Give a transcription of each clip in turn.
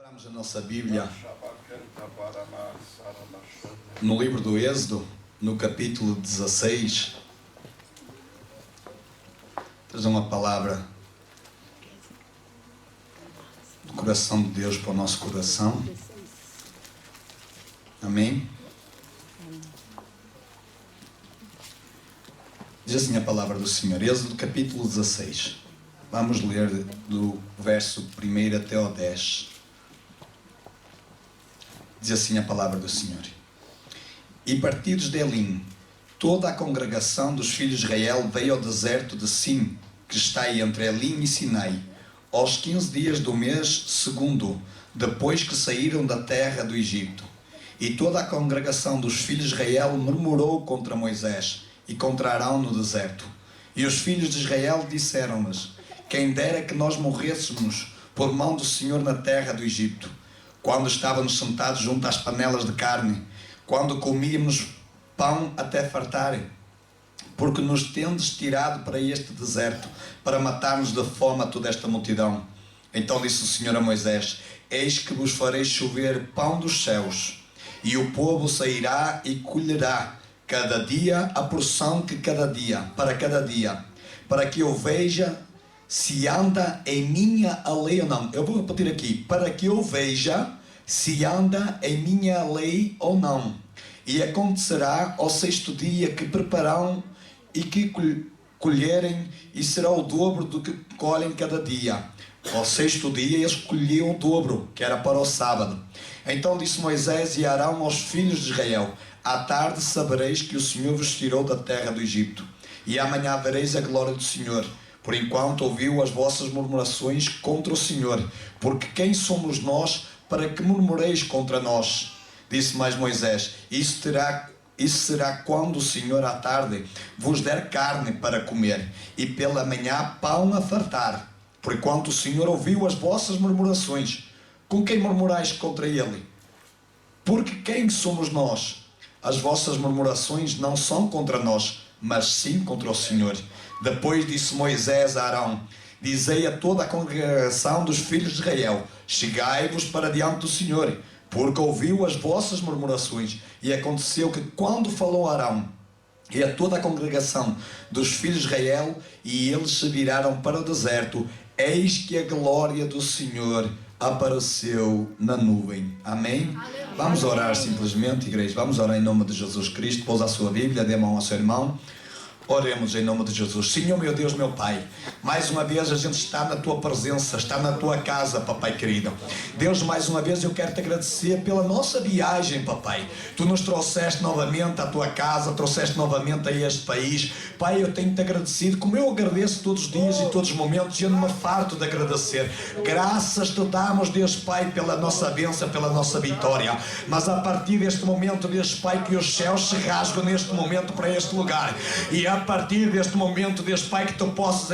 Abramos a nossa Bíblia no livro do Êxodo, no capítulo 16. Traz uma palavra do coração de Deus para o nosso coração. Amém? Diz assim a palavra do Senhor, Êxodo capítulo 16. Vamos ler do verso 1 até ao 10. Diz assim a palavra do Senhor. E partidos de Elim, toda a congregação dos filhos de Israel veio ao deserto de Sim, que está entre Elim e Sinai, aos 15 dias do mês segundo, depois que saíram da terra do Egito. E toda a congregação dos filhos de Israel murmurou contra Moisés e contra Arão no deserto. E os filhos de Israel disseram-lhes: quem dera que nós morrêssemos por mão do Senhor na terra do Egito, quando estávamos sentados junto às panelas de carne, quando comíamos pão até fartar, porque nos tendes tirado para este deserto, para matarmos de fome a toda esta multidão. Então disse o Senhor a Moisés: eis que vos farei chover pão dos céus, e o povo sairá e colherá cada dia a porção que cada dia, para que eu veja se anda em minha lei ou não. Eu vou repetir aqui, para que eu veja se anda em minha lei ou não. E acontecerá ao sexto dia que prepararão e que colherem, e será o dobro do que colhem cada dia. Ao sexto dia eles colhiam o dobro, que era para o sábado. Então disse Moisés e Arão aos filhos de Israel: à tarde sabereis que o Senhor vos tirou da terra do Egito, e amanhã vereis a glória do Senhor. Por enquanto ouviu as vossas murmurações contra o Senhor, porque quem somos nós para que murmureis contra nós? Disse mais Moisés: isso será quando o Senhor à tarde vos der carne para comer, e pela manhã pão a fartar. Por enquanto o Senhor ouviu as vossas murmurações, com quem murmurais contra ele? Porque quem somos nós? As vossas murmurações não são contra nós, mas sim contra o Senhor. Depois disse Moisés a Arão: dizei a toda a congregação dos filhos de Israel: chegai-vos para diante do Senhor, porque ouviu as vossas murmurações. E aconteceu que quando falou Arão e a toda a congregação dos filhos de Israel, e eles se viraram para o deserto, eis que a glória do Senhor apareceu na nuvem. Amém? Aleluia. Vamos orar simplesmente, igreja. Vamos orar em nome de Jesus Cristo. Pousa a sua Bíblia, dê a mão ao seu irmão. Oremos em nome de Jesus. Senhor, meu Deus, meu Pai, mais uma vez a gente está na Tua presença, está na Tua casa, Papai querido. Deus, mais uma vez eu quero Te agradecer pela nossa viagem, Papai. Tu nos trouxeste novamente à Tua casa, trouxeste novamente a este país. Pai, eu tenho-Te agradecido, como eu agradeço todos os dias e todos os momentos, e eu não me farto de agradecer. Graças Te damos, Deus Pai, pela nossa bênção, pela nossa vitória. Mas a partir deste momento, Deus Pai, que os céus se rasgam neste momento para este lugar. E a partir deste momento, Deus Pai, que Tu possas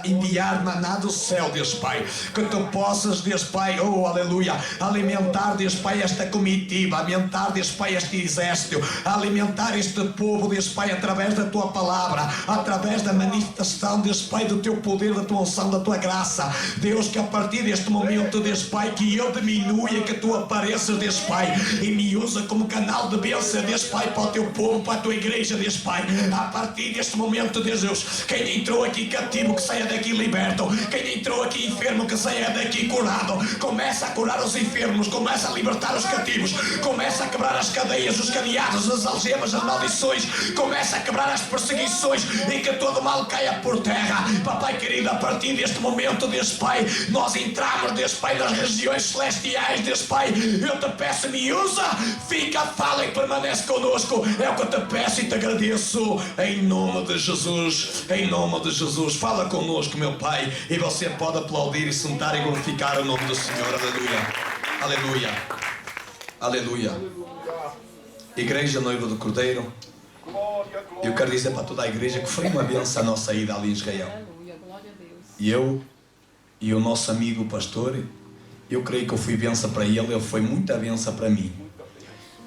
enviar maná do céu, Deus Pai, que Tu possas, Deus Pai, oh aleluia, alimentar, Deus Pai, esta comitiva, alimentar, Deus Pai, este exército, alimentar este povo, Deus Pai, através da Tua palavra, através da manifestação, Deus Pai, do Teu poder, da Tua unção, da Tua graça. Deus, que a partir deste momento, Deus Pai, que eu diminua e que Tu apareças, Deus Pai, e me usa como canal de bênção, Deus Pai, para o Teu povo, para a Tua igreja, Deus Pai. A partir deste momento, Deus, quem entrou aqui cativo, que saia daqui liberto. Quem entrou aqui enfermo, que saia daqui curado. Começa a curar os enfermos, começa a libertar os cativos, começa a quebrar as cadeias, os cadeados, as algemas, as maldições, começa a quebrar as perseguições e que todo mal caia por terra. Papai querido, a partir deste momento, Deus Pai, nós entramos, Deus Pai, nas regiões celestiais, Deus Pai. Eu Te peço, me usa, fica, fala e permanece conosco. É o que eu Te peço e Te agradeço em nome de Jesus, em nome de Jesus. Fala conosco, meu Pai, e você pode aplaudir e sentar e glorificar o nome do Senhor. Aleluia, aleluia, aleluia. Igreja noiva do Cordeiro, eu quero dizer para toda a igreja que foi uma bênção a nossa ida ali em Israel. E eu e o nosso amigo pastor, eu creio que eu fui bênção para ele foi muita bênção para mim.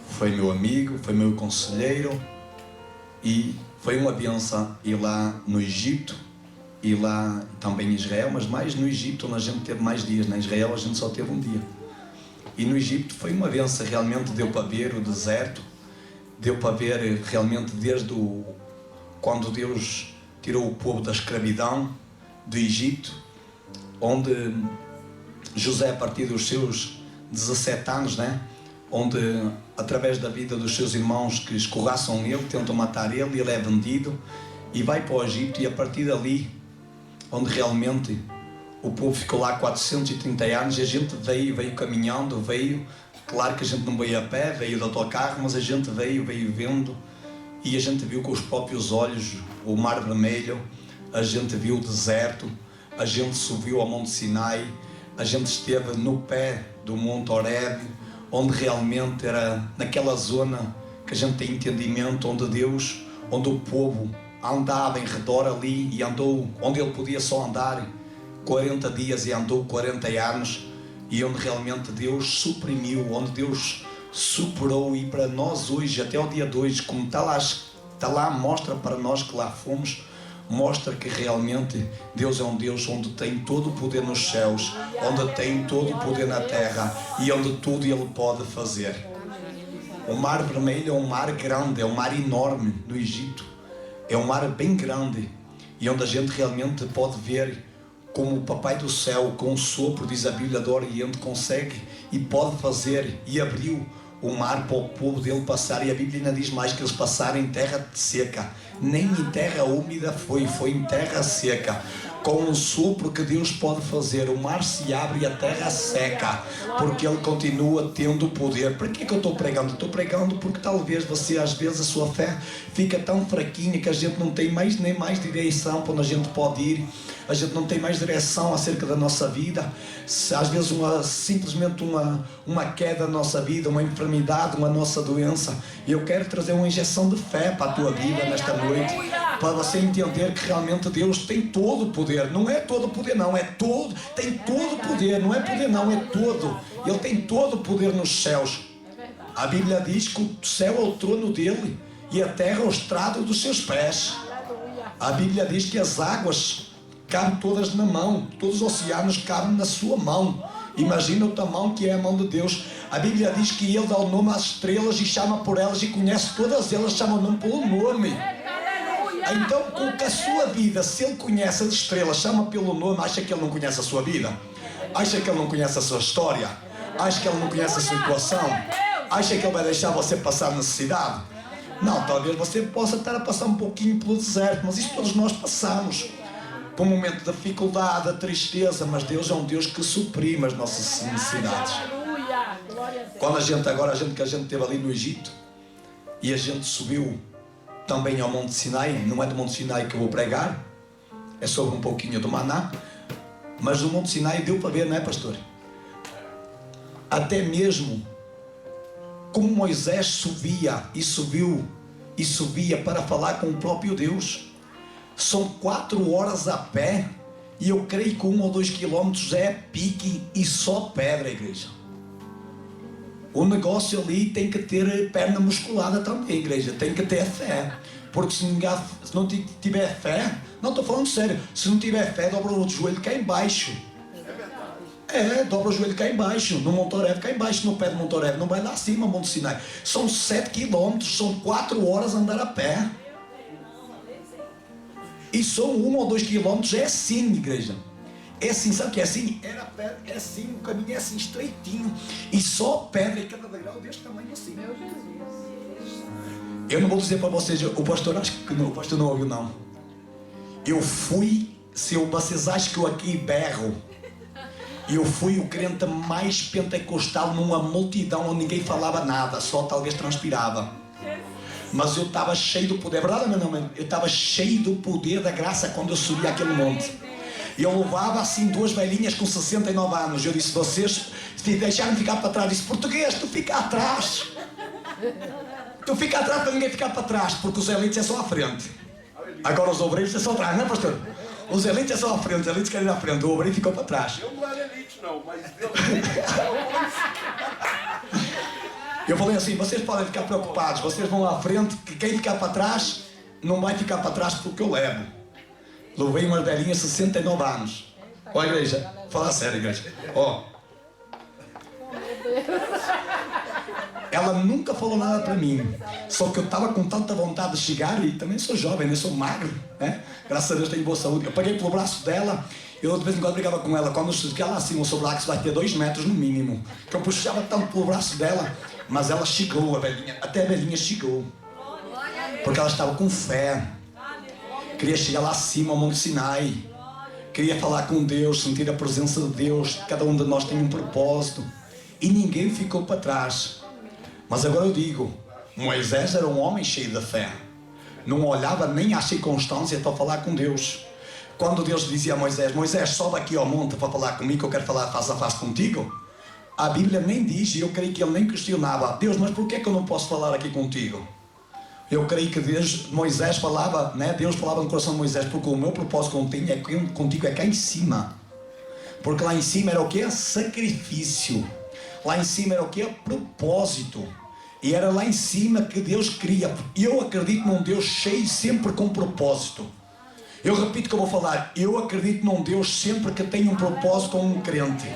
Foi meu amigo, foi meu conselheiro, e foi uma bênção ir lá no Egito e lá também em Israel, mas mais no Egito, onde a gente teve mais dias. Na Israel a gente só teve um dia. E no Egito foi uma bênção, realmente deu para ver o deserto, deu para ver realmente desde quando Deus tirou o povo da escravidão do Egito, onde José, a partir dos seus 17 anos, né? Onde através da vida dos seus irmãos que escorraçam ele, tentam matar ele é vendido e vai para o Egito, e a partir dali, onde realmente o povo ficou lá 430 anos, e a gente veio caminhando, claro que a gente não veio a pé, veio de autocarro, mas a gente veio vendo, e a gente viu com os próprios olhos o Mar Vermelho, a gente viu o deserto, a gente subiu ao Monte Sinai, a gente esteve no pé do Monte Horebe, onde realmente era naquela zona que a gente tem entendimento, onde o povo andava em redor ali e andou, onde ele podia só andar 40 dias e andou 40 anos, e onde realmente Deus suprimiu, onde Deus superou. E para nós hoje, até o dia de hoje, como está lá, mostra para nós que lá fomos, mostra que realmente Deus é um Deus onde tem todo o poder nos céus, onde tem todo o poder na terra e onde tudo Ele pode fazer. O Mar Vermelho é um mar grande, é um mar enorme no Egito, é um mar bem grande, e onde a gente realmente pode ver como o Papai do Céu, com o sopro, diz a Bíblia, do Oriente, consegue e pode fazer, e abriu o mar para o povo dele passar. E a Bíblia ainda diz mais, que eles passaram em terra seca, nem em terra úmida foi em terra seca. Com o sopro que Deus pode fazer, o mar se abre e a terra seca, porque Ele continua tendo poder. Por que eu estou pregando? Estou pregando porque talvez você, às vezes, a sua fé fica tão fraquinha que a gente não tem nem mais direção para onde a gente pode ir. A gente não tem mais direção acerca da nossa vida. Às vezes simplesmente uma queda na nossa vida, uma enfermidade, uma nossa doença. E eu quero trazer uma injeção de fé para a tua vida nesta noite, para você entender que realmente Deus tem todo o poder. Não é todo o poder não, é todo. Tem todo o poder, não é poder não, é todo. Ele tem todo o poder nos céus. A Bíblia diz que o céu é o trono dele e a terra é o estrado dos seus pés. A Bíblia diz que as águas cabem todas na mão, todos os oceanos cabem na sua mão. Imagina o tamanho que é a mão de Deus. A Bíblia diz que Ele dá o nome às estrelas e chama por elas e conhece todas elas, chama o nome pelo nome. Então, com a sua vida, se Ele conhece as estrelas, chama pelo nome, acha que Ele não conhece a sua vida? Acha que Ele não conhece a sua história? Acha que Ele não conhece a sua situação? Acha que Ele vai deixar você passar necessidade? Não, talvez você possa estar a passar um pouquinho pelo deserto, mas isso todos nós passamos. Por um momento de dificuldade, de tristeza, mas Deus é um Deus que suprime as nossas necessidades. Quando a gente esteve ali no Egito e a gente subiu também ao Monte Sinai, não é do Monte Sinai que eu vou pregar, é sobre um pouquinho do maná, mas o Monte Sinai deu para ver, não é, pastor? Até mesmo como Moisés subia para falar com o próprio Deus. São 4 horas a pé, e eu creio que 1 ou 2 quilómetros é pique e só pedra, igreja. O negócio ali tem que ter perna musculada também, igreja, tem que ter fé, porque se não tiver fé, não estou falando sério, se não tiver fé, dobra o joelho cá embaixo. Dobra o joelho cá embaixo, no Monte Horebe cá embaixo, no pé do Monte Horebe, não vai lá acima, Monte Sinai. São 7 quilómetros, são 4 horas andar a pé. E só 1 ou 2 quilómetros é assim, igreja. É assim, sabe o que é assim? Era pedra, é assim, o caminho é assim, estreitinho. E só pedra, e cada degrau deste tamanho assim. Eu não vou dizer para vocês, o pastor, acho que não, o pastor não ouviu não. Eu fui, se vocês acham que eu aqui berro, eu fui o crente mais pentecostal numa multidão onde ninguém falava nada, só talvez transpirava. Mas eu estava cheio do poder, é verdade ou não? Eu estava cheio do poder da graça quando eu subi aquele monte. Eu louvava assim 2 velhinhas com 69 anos. Eu disse, vocês deixaram ficar para trás. Eu disse, português, tu fica atrás. Tu fica atrás para ninguém ficar para trás, porque os elites é só à frente. Agora os obreiros é só atrás, não é, pastor? Os elites é só à frente, os elites querem ir à frente, o obreiro ficou para trás. Eu não era elite não, mas Deus... Eu falei assim, vocês podem ficar preocupados, vocês vão à frente, que quem ficar para trás, não vai ficar para trás porque eu levo. Levei uma velhinha 69 anos. Ó, igreja, fala sério, igreja. Ó. Ela nunca falou nada para mim. Só que eu estava com tanta vontade de chegar, e também sou jovem, né? Sou magro, né? Graças a Deus tenho boa saúde. Eu peguei pelo braço dela, eu de vez em quando brigava com ela. Quando eu cheguei lá assim, o seu braço vai ter 2 metros no mínimo. Que eu puxava tanto pelo braço dela, mas ela chegou, a velhinha, até a velhinha chegou. Porque ela estava com fé. Queria chegar lá acima ao Monte Sinai. Queria falar com Deus, sentir a presença de Deus. Cada um de nós tem um propósito. E ninguém ficou para trás. Mas agora eu digo, Moisés era um homem cheio de fé. Não olhava nem às circunstâncias para falar com Deus. Quando Deus dizia a Moisés, Moisés, sobe aqui ao monte para falar comigo, eu quero falar face a face contigo. A Bíblia nem diz, e eu creio que ele nem questionava, Deus, mas por que eu não posso falar aqui contigo? Eu creio que Moisés falava, né? Deus falava no coração de Moisés, porque o meu propósito contigo é cá em cima. Porque lá em cima era o que? Sacrifício. Lá em cima era o que? Propósito. E era lá em cima que Deus queria. E eu acredito num Deus cheio sempre com propósito. Eu repito que eu vou falar. Eu acredito num Deus sempre que tem um propósito com um crente.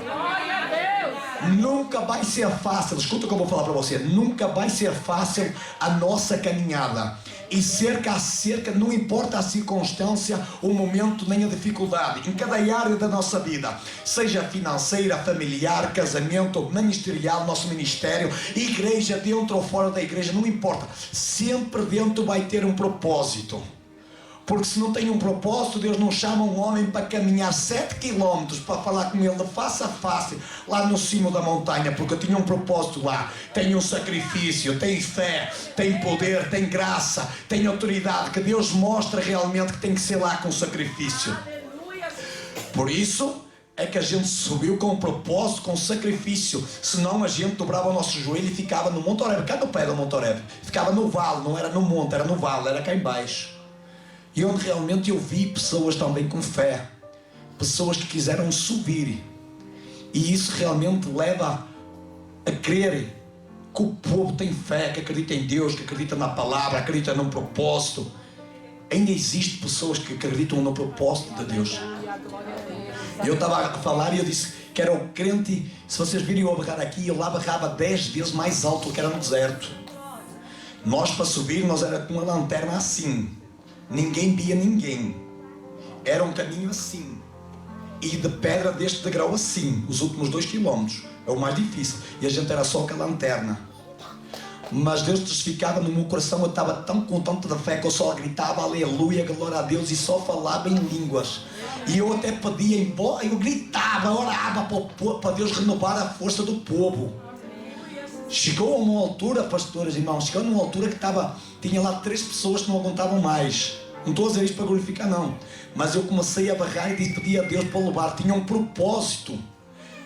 Nunca vai ser fácil, escuta o que eu vou falar para você. Nunca vai ser fácil a nossa caminhada. E cerca a cerca, não importa a circunstância, o momento nem a dificuldade, em cada área da nossa vida, seja financeira, familiar, casamento, ministerial, nosso ministério, igreja, dentro ou fora da igreja, não importa. Sempre dentro vai ter um propósito. Porque se não tem um propósito, Deus não chama um homem para caminhar 7 quilómetros para falar com ele de face a face, lá no cimo da montanha, porque tinha um propósito lá. Tem um sacrifício, tem fé, tem poder, tem graça, tem autoridade, que Deus mostra realmente que tem que ser lá com sacrifício. Por isso é que a gente subiu com um propósito, com sacrifício. Senão a gente dobrava o nosso joelho e ficava no Monte Horebe. Cá no pé do Monte Horebe. Ficava no vale, não era no monte, era no vale, era cá embaixo. E onde realmente eu vi pessoas também com fé. Pessoas que quiseram subir. E isso realmente leva a crer que o povo tem fé, que acredita em Deus, que acredita na palavra, acredita num propósito. Ainda existem pessoas que acreditam no propósito de Deus. Eu estava a falar e eu disse que era o crente. Se vocês virem eu barrar aqui, eu lá barrava 10 vezes mais alto do que era no deserto. Nós para subir, nós era com uma lanterna assim. Ninguém via ninguém. Era um caminho assim. E de pedra deste degrau assim. Os últimos 2 quilómetros. É o mais difícil. E a gente era só com a lanterna. Mas Deus testificava no meu coração. Eu estava tão com tanta fé que eu só gritava aleluia, glória a Deus. E só falava em línguas. E eu até pedia em voz. Eu gritava, orava para Deus renovar a força do povo. Chegou a uma altura, pastores, irmãos, chegou a uma altura que tinha lá 3 pessoas que não aguentavam mais. Não estou a dizer isto para glorificar, não. Mas eu comecei a barrar e pedi a Deus para levar. Tinha um propósito.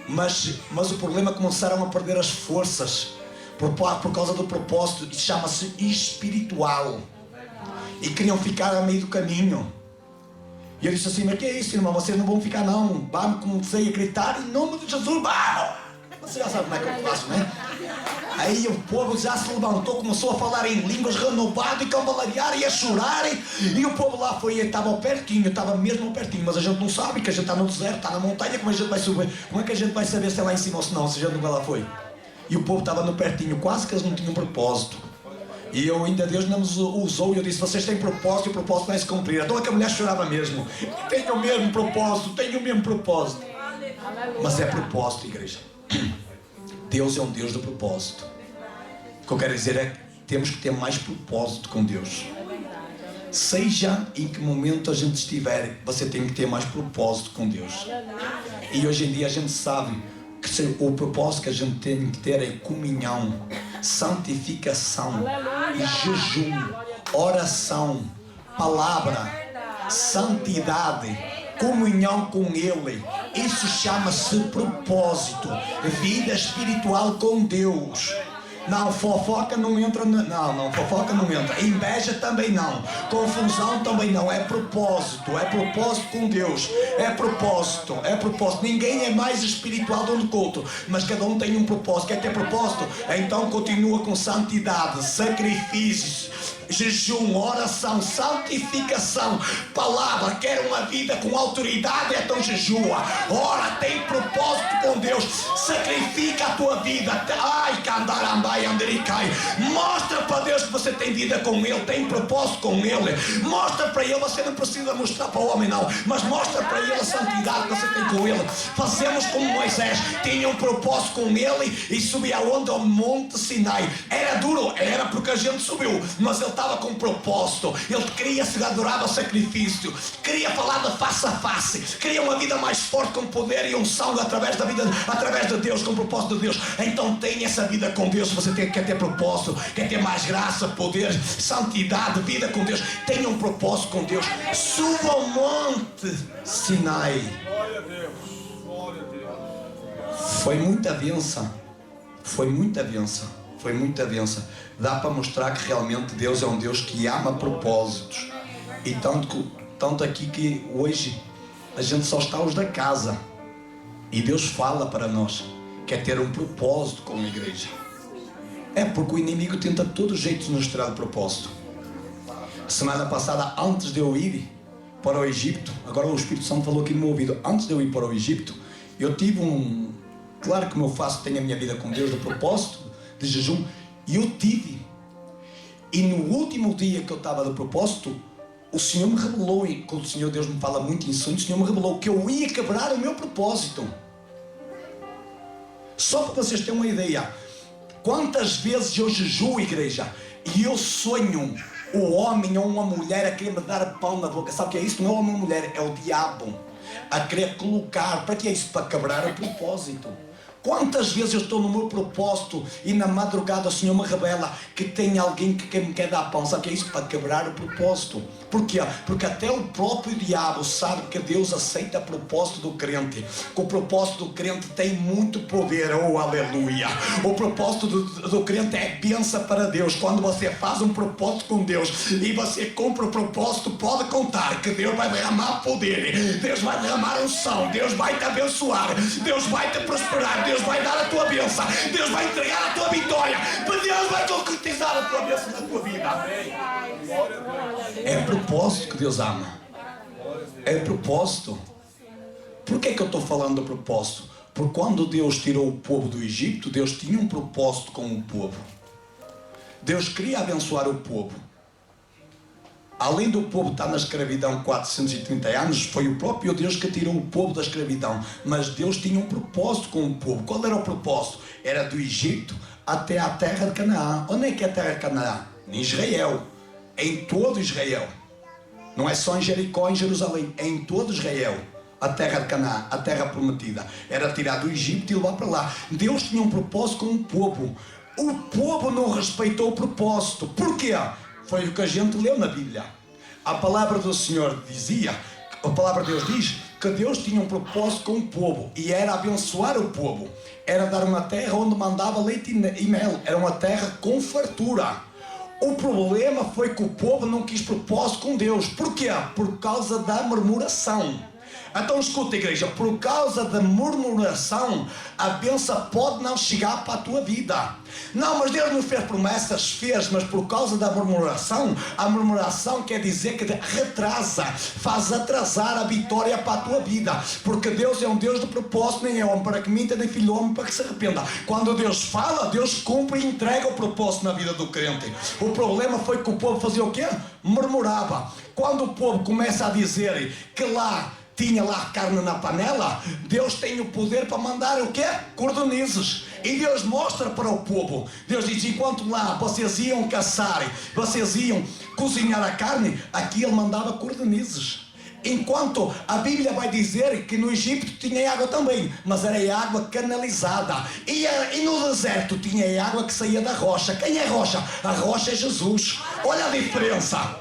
Mas o problema é que começaram a perder as forças por causa do propósito. Isso chama-se espiritual. E queriam ficar a meio do caminho. E eu disse assim, mas que é isso, irmão? Vocês não vão ficar, não. Comecei a gritar em nome de Jesus. Você já sabe como é que eu faço, né? Aí o povo já se levantou, começou a falar em línguas, renovado e cambalear e a chorar. E o povo lá foi, estava pertinho, estava mesmo pertinho. Mas a gente não sabe que a gente está no deserto, está na montanha, como a gente vai subir? Como é que a gente vai saber se é lá em cima ou se não, se a gente nunca lá foi? E o povo estava no pertinho, quase que eles não tinham propósito. E Deus não nos usou e eu disse, vocês têm propósito e o propósito vai se cumprir. Então aquela mulher chorava mesmo. Tenho o mesmo propósito. Mas é propósito, igreja. Deus é um Deus do propósito. O que eu quero dizer é que temos que ter mais propósito com Deus. Seja em que momento a gente estiver, você tem que ter mais propósito com Deus. E hoje em dia a gente sabe que o propósito que a gente tem que ter é comunhão, santificação, jejum, oração, palavra, santidade, comunhão com Ele. Isso chama-se propósito, vida espiritual com Deus. Não, fofoca não entra. Não, fofoca não entra. Inveja também não. Confusão também não. É propósito com Deus. É propósito. Ninguém é mais espiritual do que o outro, mas cada um tem um propósito. Quer ter propósito? Então continua com santidade, sacrifícios, jejum, oração, santificação, palavra. Quer uma vida com autoridade, então jejua, ora, tem propósito com Deus, sacrifica a tua vida. Ai, candarambai, andericai. Mostra para Deus que você tem vida com Ele, tem propósito com Ele. Mostra para Ele, você não precisa mostrar para o homem não, mas mostra para Ele a santidade que você tem com Ele. Fazemos como Moisés, tinha um propósito com Ele e subia aonde? Ao Monte Sinai. Era duro, era porque a gente subiu, mas ele estava com propósito. Ele queria se adorava sacrifício, queria falar de face a face, queria uma vida mais forte com poder e unção através da vida, através de Deus, com o propósito de Deus. Então tenha essa vida com Deus. Se você quer ter propósito, quer ter mais graça, poder, santidade, vida com Deus, tenha um propósito com Deus. Suba ao Monte Sinai. Glória a Deus. Glória a Deus. Foi muita bênção. Foi muita bênção. Foi muita bênção. Dá para mostrar que realmente Deus é um Deus que ama propósitos. E tanto aqui que hoje a gente só está os da casa. E Deus fala para nós, quer ter um propósito com a igreja. É porque o inimigo tenta de todo jeito nos tirar do propósito. Semana passada, antes de eu ir para o Egito, agora o Espírito Santo falou aqui no meu ouvido, antes de eu ir para o Egito, eu tive claro que como eu faço, tenho a minha vida com Deus, de propósito, de jejum, e eu tive. E no último dia que eu estava de propósito, o Senhor me revelou, e quando o Senhor Deus me fala muito em sonhos, o Senhor me revelou que eu ia quebrar o meu propósito. Só para vocês terem uma ideia, quantas vezes eu jejuo, igreja, e eu sonho o homem ou uma mulher a querer me dar pão na boca. Sabe o que é isso? Não é uma mulher, é o diabo a querer colocar. Para que é isso? Para quebrar o propósito. Quantas vezes eu estou no meu propósito e na madrugada o Senhor me revela que tem alguém que me quer dar pão. Sabe o que é isso? Para quebrar o propósito. Por quê? Porque até o próprio diabo sabe que Deus aceita o propósito do crente. Que o propósito do crente tem muito poder. Oh, aleluia! O propósito do crente é bênção para Deus. Quando você faz um propósito com Deus e você cumpre o propósito, pode contar que Deus vai derramar poder. Deus vai derramar unção. Deus vai te abençoar. Deus vai te prosperar. Deus vai dar a tua bênção. Deus vai entregar a tua vitória. Deus vai concretizar a tua bênção na tua vida. É propósito que Deus ama. É propósito. Por que eu estou falando do propósito? Porque quando Deus tirou o povo do Egito, Deus tinha um propósito com o povo. Deus queria abençoar o povo. Além do povo estar na escravidão 430 anos, foi o próprio Deus que tirou o povo da escravidão. Mas Deus tinha um propósito com o povo. Qual era o propósito? Era do Egito até a terra de Canaã. Onde é que é a terra de Canaã? Em Israel. Em todo Israel. Não é só em Jericó, em Jerusalém. É em todo Israel. A terra de Canaã, a terra prometida. Era tirar do Egito e levar para lá. Deus tinha um propósito com o povo. O povo não respeitou o propósito. Porquê? Foi o que a gente leu na Bíblia. A palavra do Senhor dizia, a palavra de Deus diz que Deus tinha um propósito com o povo e era abençoar o povo. Era dar uma terra onde mandava leite e mel. Era uma terra com fartura. O problema foi que o povo não quis propósito com Deus. Por quê? Por causa da murmuração. Então escuta, igreja, por causa da murmuração, a bênção pode não chegar para a tua vida. Não, mas Deus nos fez promessas, fez, mas por causa da murmuração, a murmuração quer dizer que retrasa, faz atrasar a vitória para a tua vida. Porque Deus é um Deus de propósito, nem é homem para que minta, nem filho homem para que se arrependa. Quando Deus fala, Deus cumpre e entrega o propósito na vida do crente. O problema foi que o povo fazia o quê? Murmurava. Quando o povo começa a dizer que lá tinha lá carne na panela, Deus tem o poder para mandar o quê? Cordonizes. E Deus mostra para o povo. Deus diz, enquanto lá vocês iam caçar, vocês iam cozinhar a carne, aqui Ele mandava cordonizes. Enquanto a Bíblia vai dizer que no Egito tinha água também, mas era água canalizada. E no deserto tinha água que saía da rocha. Quem é a rocha? A rocha é Jesus. Olha a diferença.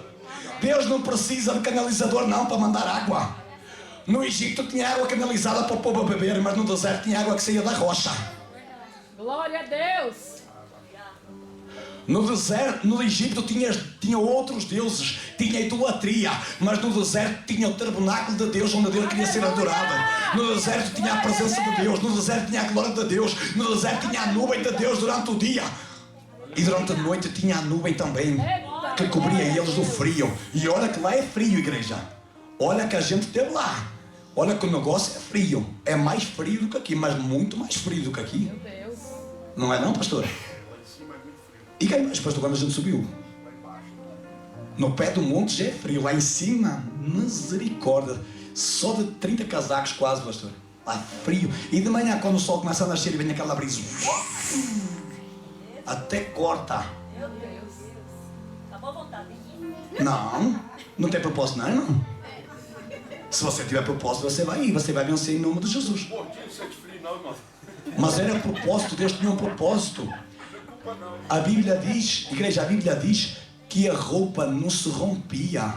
Deus não precisa de canalizador não para mandar água. No Egito tinha água canalizada para o povo beber, mas no deserto tinha água que saía da rocha. Glória a Deus. No deserto, no Egito tinha outros deuses, tinha idolatria, mas no deserto tinha o tabernáculo de Deus, onde Deus queria ser adorado. No deserto tinha a presença de Deus, no deserto tinha a glória de Deus, no deserto tinha a nuvem de Deus durante o dia. E durante a noite tinha a nuvem também. Eita, que cobria eles do frio. E olha que lá é frio, igreja. Olha que a gente teve lá. Olha que o negócio é frio. É mais frio do que aqui, mas muito mais frio do que aqui. Meu Deus. Não é não, pastor? E cá embaixo, pastor, quando a gente subiu? No pé do monte já é frio. Lá em cima, misericórdia. Só de 30 casacos quase, pastor. Lá frio. E de manhã, quando o sol começa a nascer e vem aquela brisa, até corta. Meu Deus. Tá boa vontade. Não tem propósito, não. Se você tiver propósito, você vai ir. Você vai vencer em nome de Jesus. Gordinho, sente frio não, irmão. Mas era propósito, Deus tinha um propósito. A Bíblia diz, igreja, a Bíblia diz que a roupa não se rompia.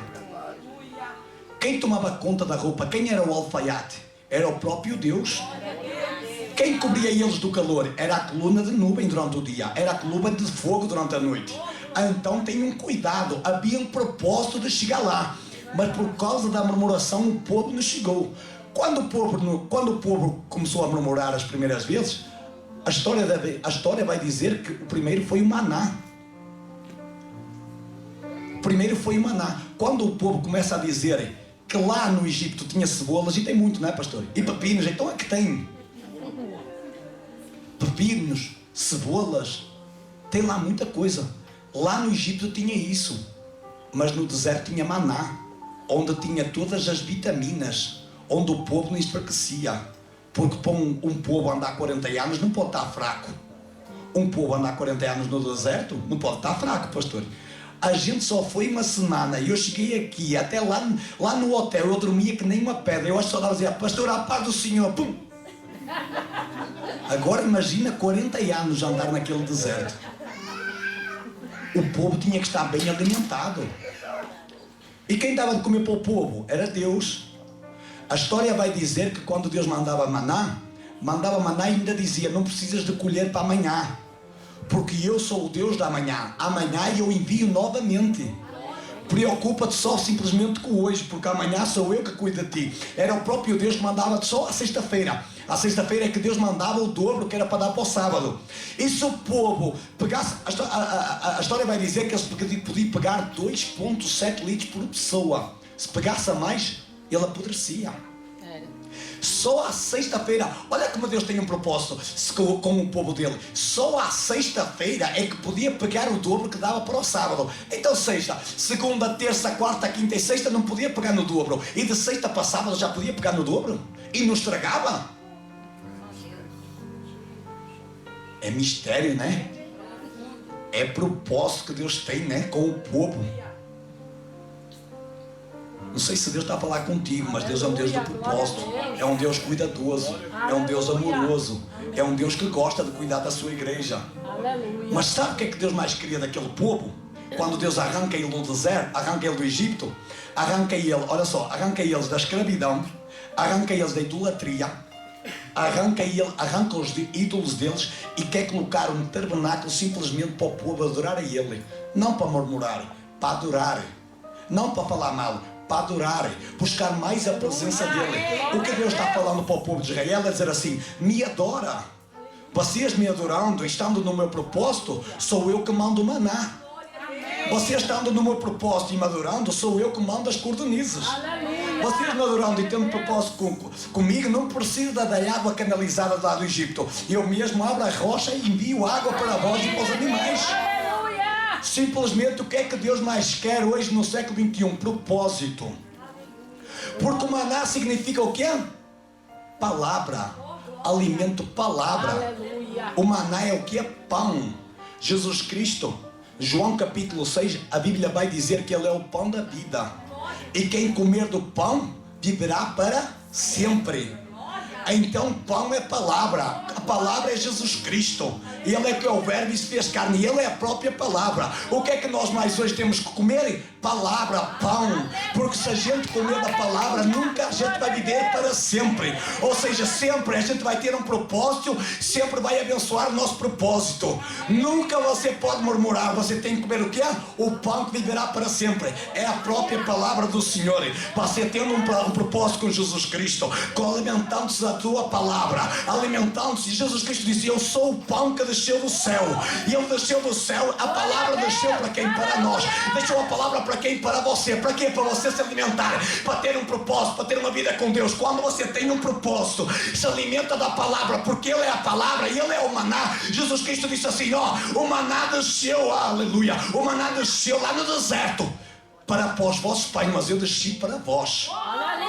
Quem tomava conta da roupa? Quem era o alfaiate? Era o próprio Deus. Quem cobria eles do calor? Era a coluna de nuvem durante o dia. Era a coluna de fogo durante a noite. Então tenham cuidado. Havia um propósito de chegar lá. Mas por causa da murmuração o povo não chegou. Quando o povo começou a murmurar as primeiras vezes, a história vai dizer que o primeiro foi o maná. Primeiro foi o maná. Quando o povo começa a dizer que lá no Egito tinha cebolas, e tem muito, não é, pastor? E pepinos, então é que tem. Pepinos, cebolas, tem lá muita coisa. Lá no Egito tinha isso, mas no deserto tinha maná, onde tinha todas as vitaminas, onde o povo não enfraquecia. Porque para um povo andar 40 anos não pode estar fraco. Um povo andar 40 anos no deserto não pode estar fraco, pastor. A gente só foi uma semana e eu cheguei aqui, até lá no hotel, eu dormia que nem uma pedra. Eu acho que só dava a dizer, pastor, a paz do Senhor, pum! Agora imagina 40 anos a andar naquele deserto. O povo tinha que estar bem alimentado. E quem dava de comer para o povo? Era Deus. A história vai dizer que quando Deus mandava maná e ainda dizia, não precisas de colher para amanhã, porque eu sou o Deus da amanhã. Amanhã eu envio novamente. Preocupa-te só simplesmente com hoje, porque amanhã sou eu que cuido de ti. Era o próprio Deus que mandava só a sexta-feira. A sexta-feira é que Deus mandava o dobro que era para dar para o sábado. E se o povo pegasse, a história vai dizer que eles podiam pegar 2,7 litros por pessoa. Se pegasse a mais, ele apodrecia. Só à sexta-feira, olha como Deus tem um propósito com o povo dele. Só à sexta-feira é que podia pegar o dobro que dava para o sábado. Então sexta, segunda, terça, quarta, quinta e sexta não podia pegar no dobro. E de sexta para sábado já podia pegar no dobro. E não estragava. É mistério, né? É propósito que Deus tem, né? Com o povo. Não sei se Deus está a falar contigo, mas Deus é um Deus de propósito. É um Deus cuidadoso. É um Deus amoroso. É um Deus que gosta de cuidar da sua igreja. Mas sabe o que é que Deus mais queria daquele povo? Quando Deus arranca ele do deserto, arranca ele do Egito, arranca eles da escravidão, arranca eles da idolatria, arranca os ídolos deles e quer colocar um tabernáculo simplesmente para o povo adorar a ele. Não para murmurar, para adorar. Não para falar mal, para adorar, buscar mais a presença dele. O que Deus está falando para o povo de Israel é dizer assim, me adora. Vocês me adorando, estando no meu propósito, sou eu que mando o maná. Vocês estando no meu propósito e me adorando, sou eu que mando as cordonizes. Vocês me adorando e tendo propósito comigo, não precisa da água canalizada lá do Egito. Eu mesmo abro a rocha e envio água para vós e para os animais. Simplesmente o que é que Deus mais quer hoje no século XXI? Propósito. Porque o maná significa o quê? Palavra. Alimento, palavra. O maná é o quê? Pão. Jesus Cristo, João capítulo 6, a Bíblia vai dizer que Ele é o pão da vida. E quem comer do pão viverá para sempre. Então pão é palavra. A palavra é Jesus Cristo. Ele é que é o verbo e se fez carne. E Ele é a própria palavra. O que é que nós mais hoje temos que comer? Palavra, pão. Porque se a gente comer da palavra, nunca a gente vai viver para sempre. Ou seja, sempre a gente vai ter um propósito, sempre vai abençoar o nosso propósito. Nunca você pode murmurar. Você tem que comer o quê? O pão que viverá para sempre. É a própria palavra do Senhor. Você tendo um propósito com Jesus Cristo, alimentando-se a tua palavra, alimentando-se. Jesus Cristo disse: eu sou o pão que desceu do céu. E Ele desceu do céu, a palavra desceu para quem? Para nós. Deixou a palavra para quem? Para você. Para quê? Para você se alimentar, para ter um propósito, para ter uma vida com Deus. Quando você tem um propósito, se alimenta da palavra, porque Ele é a palavra e Ele é o maná. Jesus Cristo disse assim: ó, o maná desceu, aleluia, o maná desceu lá no deserto para após vossos pais, mas eu desci para vós.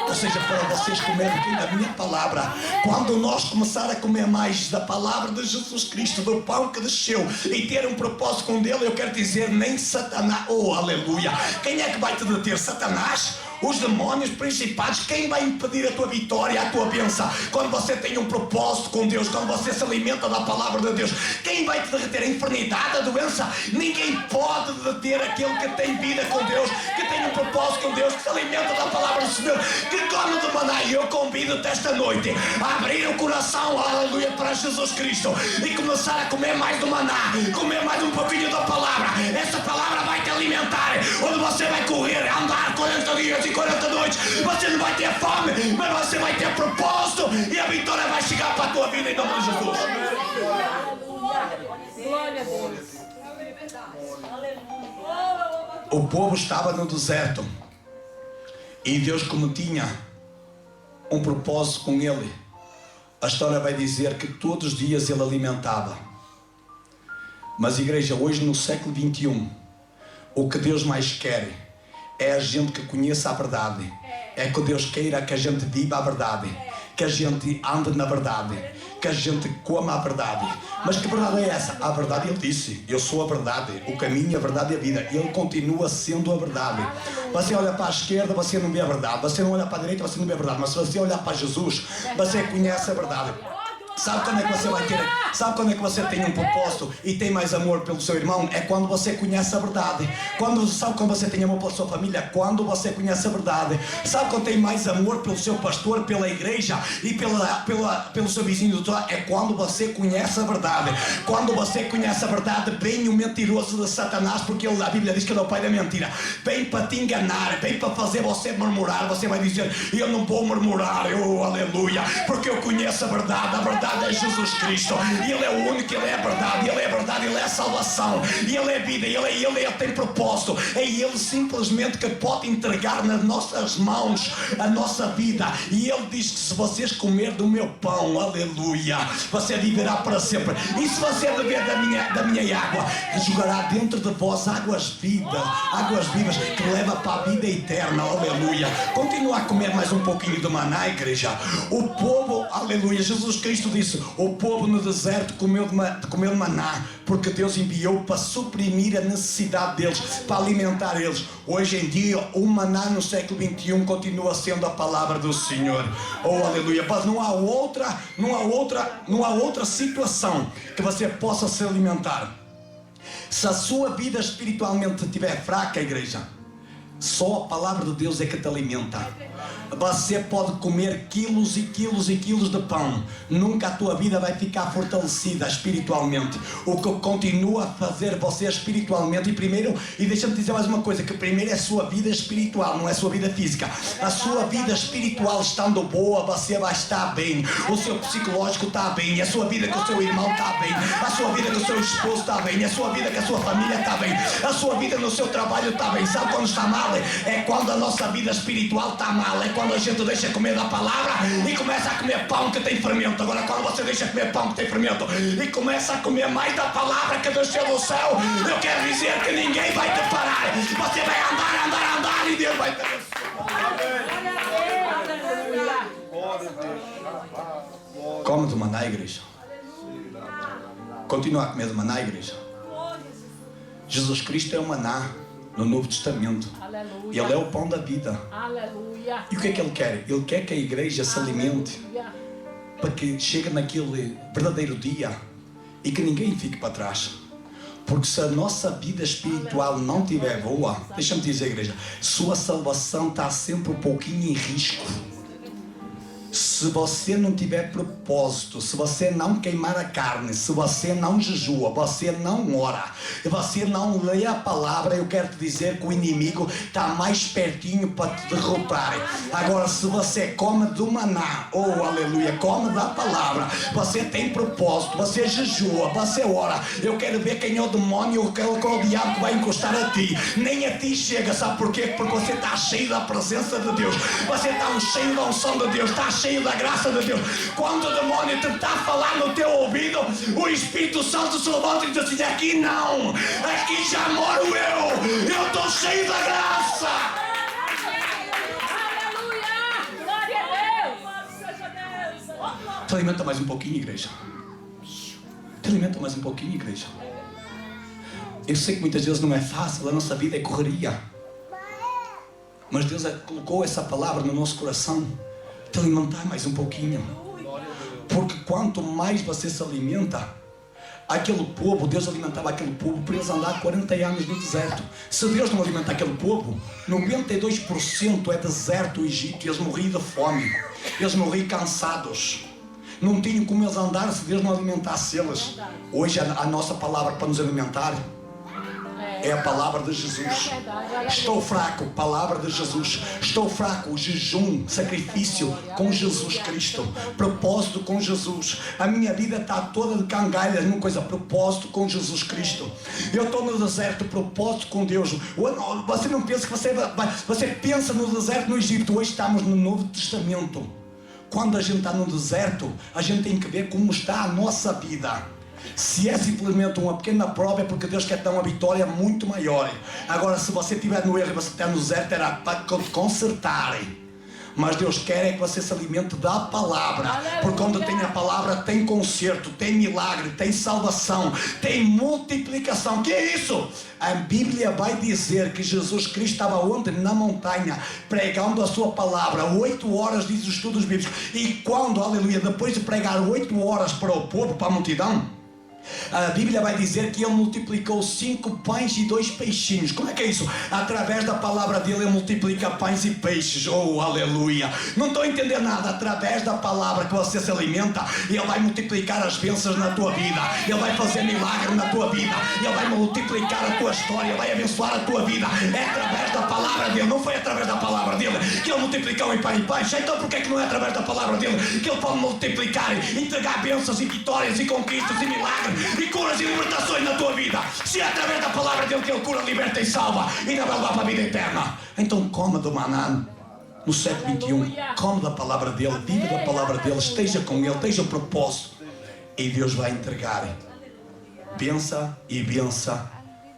Ou seja, para vocês comerem da minha palavra. Quando nós começar a comer mais da palavra de Jesus Cristo, do pão que desceu, e ter um propósito com Ele, eu quero dizer, nem Satanás, oh aleluia, quem é que vai te deter? Satanás? Os demónios principais? Quem vai impedir a tua vitória, a tua bênção? Quando você tem um propósito com Deus, quando você se alimenta da palavra de Deus, quem vai te deter? A enfermidade, a doença? Ninguém pode deter aquele que tem vida com Deus, que tem um propósito com Deus, que se alimenta da palavra do Senhor, que come do maná. E eu convido-te esta noite a abrir o coração, aleluia, para Jesus Cristo e começar a comer mais do maná, comer mais um pouquinho da palavra. Essa palavra vai te alimentar, onde você vai correr, andar 40 dias e 40 noites. Você não vai ter fome, mas você vai ter propósito, e a vitória vai chegar para a tua vida em nome de Jesus. Glória a Deus. O povo estava no deserto e Deus, como tinha um propósito com ele, a história vai dizer que todos os dias ele alimentava. Mas igreja, hoje no século 21, o que Deus mais quer é a gente que conheça a verdade. É que Deus queira que a gente viva a verdade, que a gente ande na verdade, que a gente coma a verdade. Mas que verdade é essa? A verdade, Ele disse: eu sou a verdade, o caminho, a verdade e a vida. Ele continua sendo a verdade. Você olha para a esquerda, você não vê a verdade. Você não olha para a direita, você não vê a verdade. Mas se você olhar para Jesus, você conhece a verdade. Sabe quando é que você vai ter? Sabe quando é que você tem um propósito e tem mais amor pelo seu irmão? É quando você conhece a verdade. Sabe quando você tem amor pela sua família? Quando você conhece a verdade. Sabe quando tem mais amor pelo seu pastor, pela igreja e pelo seu vizinho? É quando você conhece a verdade. Quando você conhece a verdade, vem o mentiroso de Satanás, porque a Bíblia diz que ele é o pai da mentira. Vem para te enganar, vem para fazer você murmurar. Você vai dizer: eu não vou murmurar, oh aleluia, porque eu conheço a verdade. A verdade é Jesus Cristo, e Ele é o único, Ele é a verdade, Ele é a verdade, Ele é a salvação, e Ele é vida, Ele tem propósito. É Ele simplesmente que pode entregar nas nossas mãos a nossa vida. E Ele diz que se vocês comer do meu pão, aleluia, você viverá para sempre. E se você beber da minha água, jogará dentro de vós águas vivas que leva para a vida eterna, aleluia. Continua a comer mais um pouquinho de maná, igreja. O povo, aleluia, Jesus Cristo disse: o povo no deserto comeu maná, porque Deus enviou para suprimir a necessidade deles, para alimentar eles. Hoje em dia, o maná no século 21 continua sendo a palavra do Senhor. Oh, aleluia. Mas não há outra situação que você possa se alimentar. Se a sua vida espiritualmente estiver fraca, igreja, só a palavra de Deus é que te alimenta. Você pode comer quilos e quilos e quilos de pão, nunca a tua vida vai ficar fortalecida espiritualmente. O que continua a fazer você espiritualmente, e deixa-me dizer mais uma coisa, que primeiro é a sua vida espiritual, não é a sua vida física. A sua vida espiritual estando boa, você vai estar bem, o seu psicológico está bem, a sua vida com o seu irmão está bem, a sua vida com o seu esposo está bem, a sua vida com a sua família está bem, a sua vida no seu trabalho está bem. Sabe quando está mal? É quando a nossa vida espiritual está mal, é quando a gente deixa comer da palavra e começa a comer pão que tem fermento. Agora, quando você deixa comer pão que tem fermento e começa a comer mais da palavra que desceu do céu, eu quero dizer que ninguém vai te parar. Você vai andar e Deus vai te abençoar. Come do maná, igreja. Continua a comer do maná, igreja. Jesus Cristo é o maná no Novo Testamento. Aleluia. Ele é o pão da vida. Aleluia. E o que é que Ele quer? Ele quer que a igreja se alimente para que chegue naquele verdadeiro dia e que ninguém fique para trás. Porque se a nossa vida espiritual não estiver boa, deixa-me dizer, igreja, sua salvação está sempre um pouquinho em risco. Se você não tiver propósito, se você não queimar a carne, se você não jejua, você não ora, você não lê a palavra, eu quero te dizer que o inimigo está mais pertinho para te derrotar. Agora, se você come do maná, oh aleluia, come da palavra, você tem propósito, você jejua, você ora, eu quero ver quem é o demônio, qual é o diabo que vai encostar a ti. Nem a ti chega, sabe porquê? Porque você está cheio da presença de Deus, você está cheio da unção de Deus, está cheio da graça de Deus. Quando o demônio te está a falar no teu ouvido, o Espírito Santo se levanta e diz assim: aqui não, aqui já moro eu estou cheio da graça. Aleluia! Glória a Deus! Louvado seja Deus. Te alimenta mais um pouquinho, igreja. Te alimenta mais um pouquinho, igreja. Eu sei que muitas vezes não é fácil, a nossa vida é correria, mas Deus colocou essa palavra no nosso coração. Te alimentar mais um pouquinho, porque quanto mais você se alimenta, aquele povo, Deus alimentava aquele povo para eles andar 40 anos no deserto. Se Deus não alimentar aquele povo, 92% é deserto o Egito, e eles morriam de fome, eles morriam cansados, não tinham como eles andar se Deus não alimentasse eles. Hoje a nossa palavra para nos alimentar é a palavra de Jesus. Estou fraco, palavra de Jesus. Estou fraco, jejum, sacrifício com Jesus Cristo, propósito com Jesus. A minha vida está toda de cangalhas numa coisa, propósito com Jesus Cristo. Eu estou no deserto, propósito com Deus. Você não pensa que você pensa no deserto no Egito. Hoje estamos no Novo Testamento. Quando a gente está no deserto, a gente tem que ver como está a nossa vida. Se é simplesmente uma pequena prova, é porque Deus quer dar uma vitória muito maior. Agora, se você estiver no erro e você estiver no deserto, era para consertar. Mas Deus quer é que você se alimente da palavra. Porque onde tem a palavra tem conserto, tem milagre, tem salvação, tem multiplicação. Que é isso? A Bíblia vai dizer que Jesus Cristo estava onde? Na montanha, pregando a sua palavra 8 horas, diz os estudos bíblicos. E quando, aleluia, depois de pregar 8 horas para o povo, para a multidão, a Bíblia vai dizer que ele multiplicou 5 pães e 2 peixinhos. Como é que é isso? Através da palavra dele ele multiplica pães e peixes. Oh, aleluia! Não estou a entender nada. Através da palavra que você se alimenta, ele vai multiplicar as bênçãos na tua vida, ele vai fazer milagre na tua vida, ele vai multiplicar a tua história, ele vai abençoar a tua vida. É através da palavra dele. Não foi através da palavra dele que ele multiplicou em pão e peixe. Então por que é que não é através da palavra dele que ele pode multiplicar, entregar bênçãos e vitórias e conquistas e milagres e curas e libertações na tua vida? Se é através da palavra dele que ele cura, liberta e salva, e ainda vai levar para a vida eterna. Então coma do maná no século XXI, come da palavra dele, vive da palavra dele, esteja com ele, esteja o propósito, e Deus vai entregar benção e benção,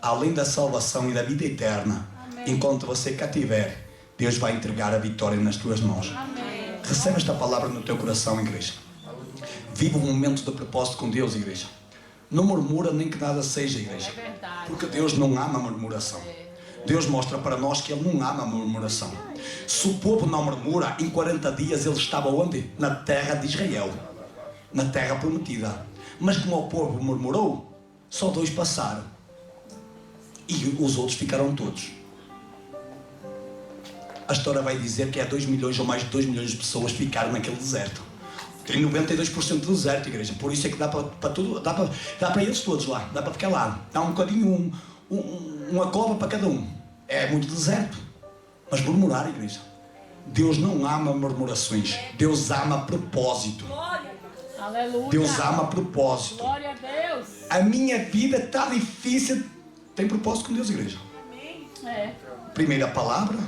além da salvação e da vida eterna. Enquanto você cá tiver, Deus vai entregar a vitória nas tuas mãos. Recebe esta palavra no teu coração, igreja. Viva um momento de propósito com Deus, igreja. Não murmura nem que nada seja, igreja. Porque Deus não ama murmuração. Deus mostra para nós que Ele não ama murmuração. Se o povo não murmura, em 40 dias ele estava onde? Na terra de Israel, na terra prometida. Mas como o povo murmurou, só 2 passaram e os outros ficaram todos. A história vai dizer que 2 milhões ou mais de 2 milhões de pessoas ficaram naquele deserto. Tem 92% do deserto, igreja. Por isso é que dá para tudo, dá para eles todos lá, dá para ficar lá. Dá um bocadinho, uma cova para cada um. É muito deserto. Mas murmurar, igreja. Deus não ama murmurações. Deus ama propósito. Aleluia. Deus ama propósito. Glória a Deus. A minha vida está difícil. Tem propósito com Deus, igreja. É. Primeira palavra,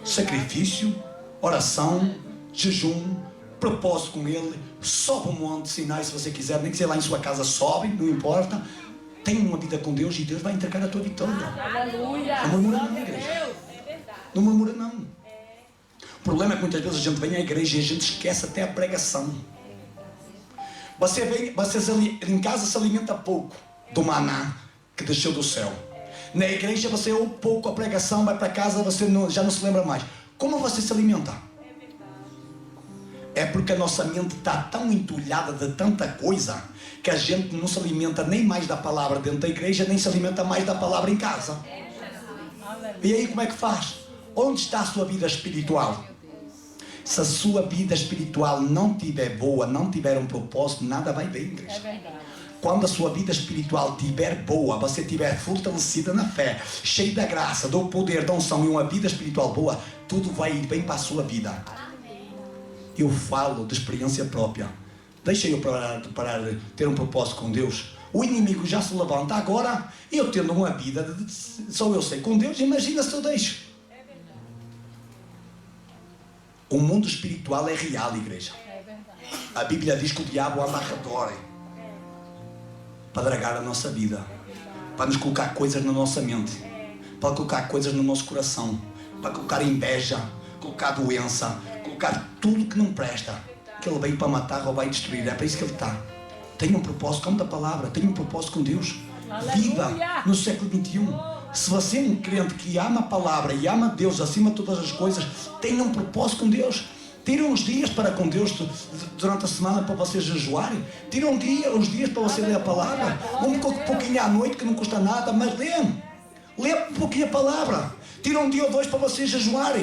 sacrifício, oração, jejum, propósito com Ele. Sobe um monte de sinais se você quiser, nem que seja lá em sua casa, sobe, não importa. Tenha uma vida com Deus e Deus vai entregar a tua vitória. Aleluia. Não murmura não, Glória a igreja. Deus. Não murmura não. O problema é que muitas vezes a gente vem à igreja e a gente esquece até a pregação. Você em casa se alimenta pouco do maná que desceu do céu. Na igreja você ouve pouco a pregação, vai para casa, você já não se lembra mais. Como você se alimenta? É porque a nossa mente está tão entulhada de tanta coisa que a gente não se alimenta nem mais da palavra dentro da igreja, nem se alimenta mais da palavra em casa. E aí como é que faz? Onde está a sua vida espiritual? Se a sua vida espiritual não tiver boa, não tiver um propósito, nada vai bem, É igreja. verdade. Quando a sua vida espiritual estiver boa, você estiver fortalecida na fé, cheio da graça, do poder, da unção e uma vida espiritual boa, tudo vai ir bem para a sua vida. Eu falo de experiência própria. Deixa eu para ter um propósito com Deus. O inimigo já se levanta agora. Eu tendo uma vida, só eu sei com Deus, imagina se eu deixo. O mundo espiritual é real, igreja. É verdade. A Bíblia diz que o diabo anda ao redor para dragar a nossa vida, para nos colocar coisas na nossa mente, para colocar coisas no nosso coração, para colocar inveja, colocar doença, colocar tudo que não presta, que ele veio para matar, roubar e destruir. É para isso que ele está. Tenha um propósito, como da palavra, tenha um propósito com Deus. Viva no século XXI. Se você é um crente que ama a palavra e ama Deus acima de todas as coisas, tenha um propósito com Deus. Tira uns dias para com Deus durante a semana para você jejuar. Tira uns dias para você ler a palavra. Um pouquinho à noite que não custa nada, mas lê um pouquinho a palavra. Tira um dia ou dois para você jejuar.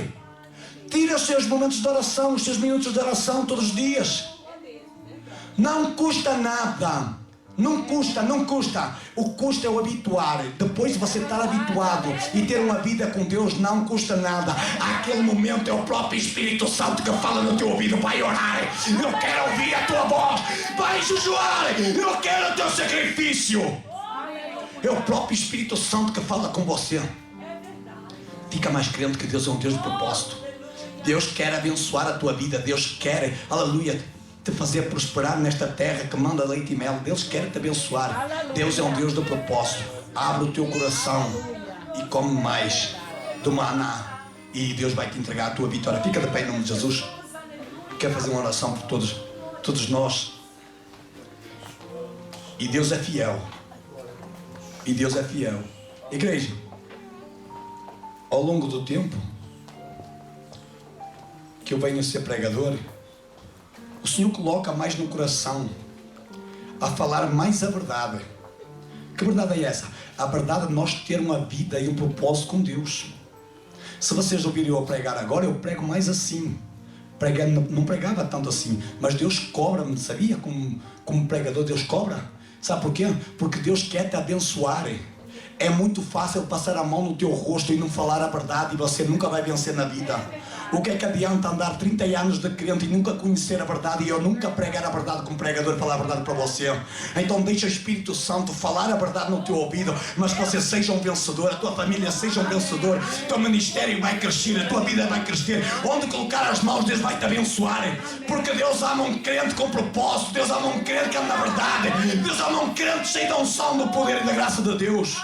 Tira os seus momentos de oração, os seus minutos de oração todos os dias. Não custa nada. Não custa. O custo é o habituar. Depois de você estar habituado e ter uma vida com Deus, não custa nada. Aquele momento é o próprio Espírito Santo que fala no teu ouvido. Vai orar. Eu quero ouvir a tua voz. Vai jejuar. Eu quero o teu sacrifício. É o próprio Espírito Santo que fala com você. Fica mais crente que Deus é um Deus de propósito. Deus quer abençoar a tua vida. Deus quer, aleluia, te fazer prosperar nesta terra que manda leite e mel. Deus quer te abençoar. Aleluia. Deus é um Deus de propósito. Abre o teu coração e come mais do maná e Deus vai te entregar a tua vitória. Fica de pé em nome de Jesus. Quero fazer uma oração por todos nós. E Deus é fiel. E Deus é fiel. Igreja, ao longo do tempo que eu venho a ser pregador, o Senhor coloca mais no coração a falar mais a verdade. Que verdade é essa? A verdade é nós ter uma vida e um propósito com Deus. Se vocês ouvirem eu pregar agora, eu prego mais assim. Não pregava tanto assim, mas Deus cobra-me, sabia? Como pregador, Deus cobra. Sabe por quê? Porque Deus quer te abençoar. É muito fácil passar a mão no teu rosto e não falar a verdade, e você nunca vai vencer na vida. O que é que adianta andar 30 anos de crente e nunca conhecer a verdade, e eu nunca pregar a verdade como pregador e falar a verdade para você? Então deixa o Espírito Santo falar a verdade no teu ouvido, mas que você seja um vencedor, a tua família seja um vencedor, o teu ministério vai crescer, a tua vida vai crescer. Onde colocar as mãos, Deus vai te abençoar, porque Deus ama um crente com propósito. Deus ama um crente que anda na verdade. Deus ama um crente cheio da unção, do poder e da graça de Deus.